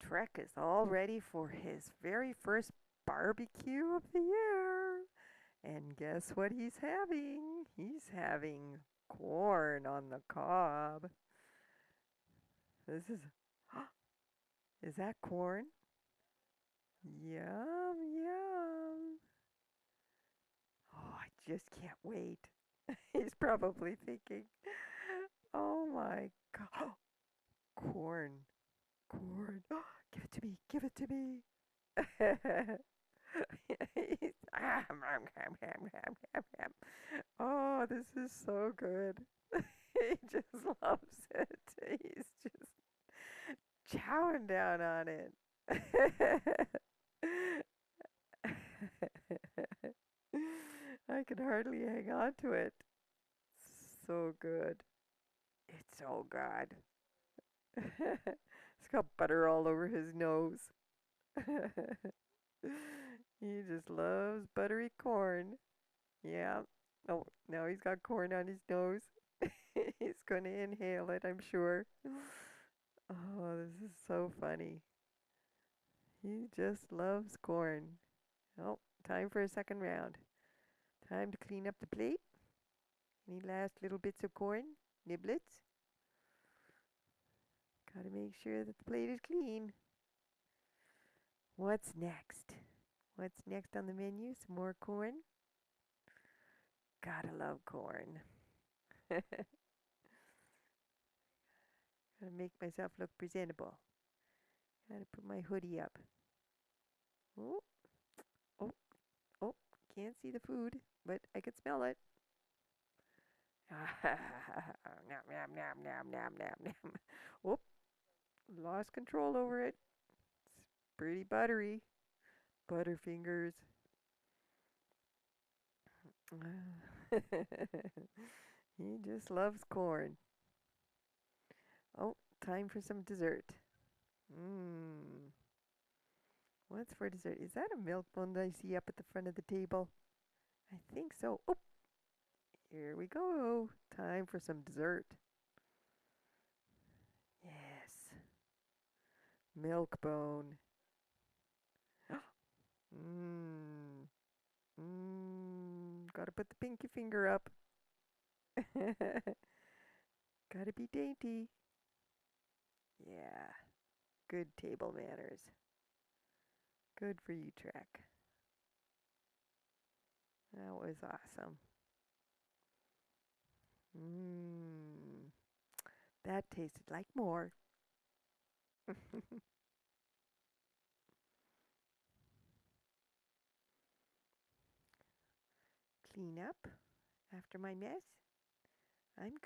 Trek is all ready for his very first barbecue of the year. And guess what he's having? He's having corn on the cob. This is, is that corn? Yum, yum. Oh, I just can't wait. He's probably thinking, oh my God, corn, corn. Give it to me, give it to me. Oh, this is so good. He just loves it. He's just chowing down on it. I can hardly hang on to it. So good. It's so good. It's got butter all over his nose. He just loves buttery corn. Yeah. Oh, now he's got corn on his nose. He's going to inhale it, I'm sure. Oh, this is so funny. He just loves corn. Oh, time for a second round. Time to clean up the plate. Any last little bits of corn? Niblets? Gotta make sure that the plate is clean. What's next? What's next on the menu? Some more corn? Gotta love corn. Gotta make myself look presentable. Gotta put my hoodie up. Oh, oh, oh, can't see the food, but I can smell it. Nom, nom, nom, nom, nom, nom, nom. Whoop, lost control over it. It's pretty buttery. Butterfingers. He just loves corn. Oh, time for some dessert. Mmm. What's for dessert? Is that a milk bone that I see up at the front of the table? I think so. Oh, here we go. Time for some dessert. Yes. Milk bone. Mmm. Mmm. Gotta put the pinky finger up. Gotta be dainty. Yeah. Good table manners. Good for you, Trek. That was awesome. Mmm. That tasted like more. Clean up after my mess. I'm